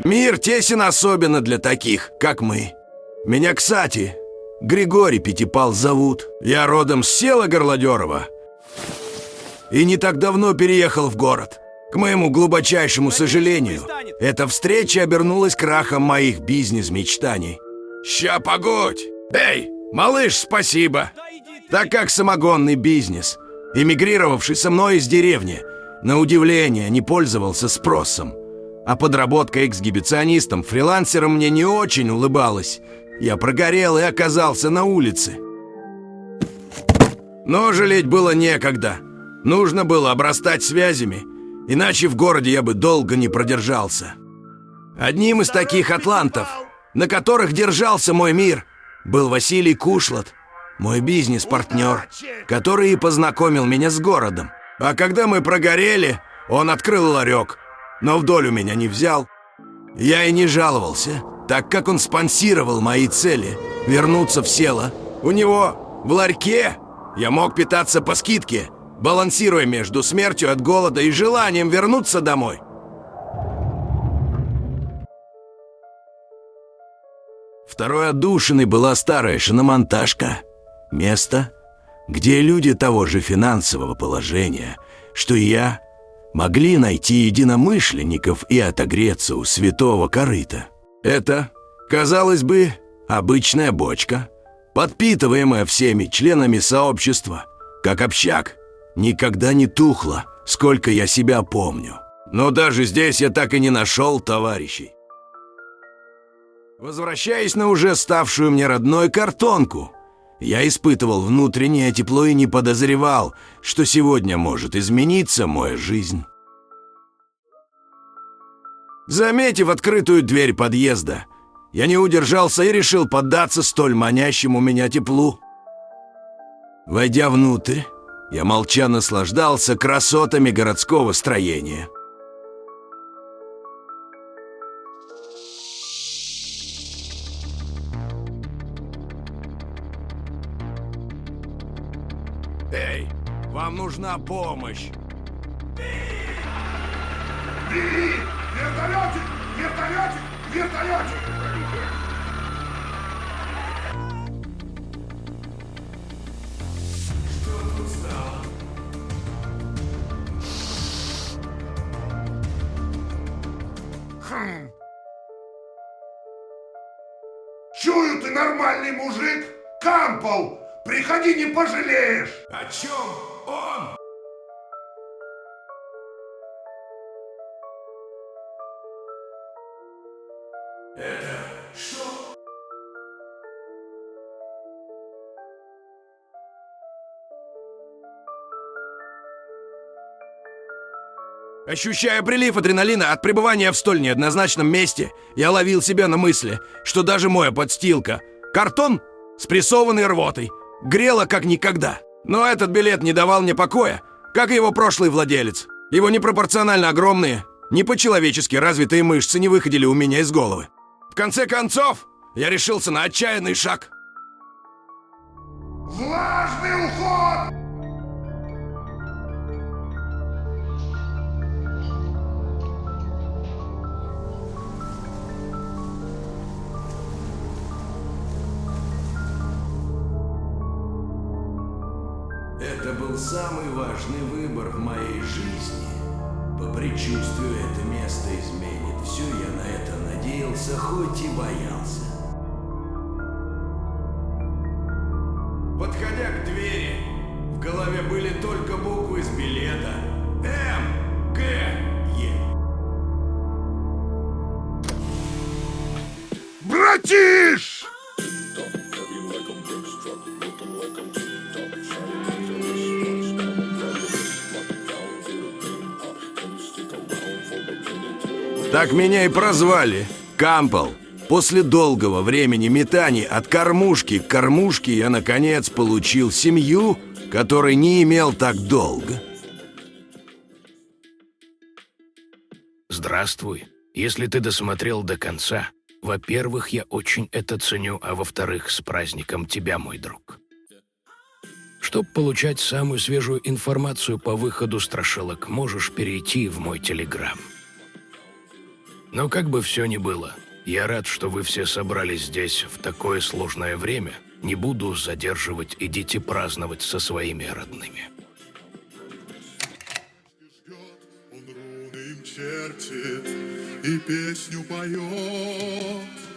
Мир тесен особенно для таких, как мы. Меня, кстати, Григорий Пятипал зовут. Я родом с села Горлодерова и не так давно переехал в город. К моему глубочайшему сожалению, эта встреча обернулась крахом моих бизнес-мечтаний. Ща, погодь! Эй, малыш, спасибо! Так как самогонный бизнес, эмигрировавший со мной из деревни, на удивление не пользовался спросом, а подработка эксгибиционистом, фрилансером мне не очень улыбалась. Я прогорел и оказался на улице. Но жалеть было некогда. Нужно было обрастать связями, иначе в городе я бы долго не продержался. Одним из таких атлантов, на которых держался мой мир, был Василий Кушлат, мой бизнес-партнер, который и познакомил меня с городом. А когда мы прогорели, он открыл ларек, но в долю меня не взял. Я и не жаловался, так как он спонсировал мои цели вернуться в село. У него в ларьке я мог питаться по скидке, балансируя между смертью от голода и желанием вернуться домой. Второй отдушиной была старая шиномонтажка. Место, где люди того же финансового положения, что и я, могли найти единомышленников и отогреться у святого корыта. Это, казалось бы, обычная бочка, подпитываемая всеми членами сообщества, как общак, никогда не тухла, сколько я себя помню. Но даже здесь я так и не нашел товарищей. Возвращаясь на уже ставшую мне родной картонку, я испытывал внутреннее тепло и не подозревал, что сегодня может измениться моя жизнь. Заметив открытую дверь подъезда, я не удержался и решил поддаться столь манящему меня теплу. Войдя внутрь, я молча наслаждался красотами городского строения. Эй, вам нужна помощь! Вертолетик! Вертолетик! Вертолетик! Что тут стало? Чую, ты нормальный мужик! Кампол! Приходи, не пожалеешь! О чем он? Это что? Ощущая прилив адреналина от пребывания в столь неоднозначном месте, я ловил себя на мысли, что даже моя подстилка, картон, спрессованный рвотой, грела как никогда. Но этот билет не давал мне покоя, как и его прошлый владелец. Его непропорционально огромные, не по-человечески развитые мышцы не выходили у меня из головы. В конце концов, я решился на отчаянный шаг. Влажный уход! Это был самый важный выбор в моей жизни. По предчувствию, это место изменит все, я на это надеялся, хоть и боялся. Подходя к двери, в голове были только буквы с билета М, Г, Е. Братиш! Так меня и прозвали Кампол. После долгого времени метаний от кормушки к кормушке я, наконец, получил семью, которой не имел так долго. Здравствуй. Если ты досмотрел до конца, во-первых, я очень это ценю, а во-вторых, с праздником тебя, мой друг. Чтобы получать самую свежую информацию по выходу страшилок, можешь перейти в мой телеграм. Но как бы все ни было, я рад, что вы все собрались здесь в такое сложное время. Не буду задерживать, идите праздновать со своими родными. Он руны им чертит и песню поет.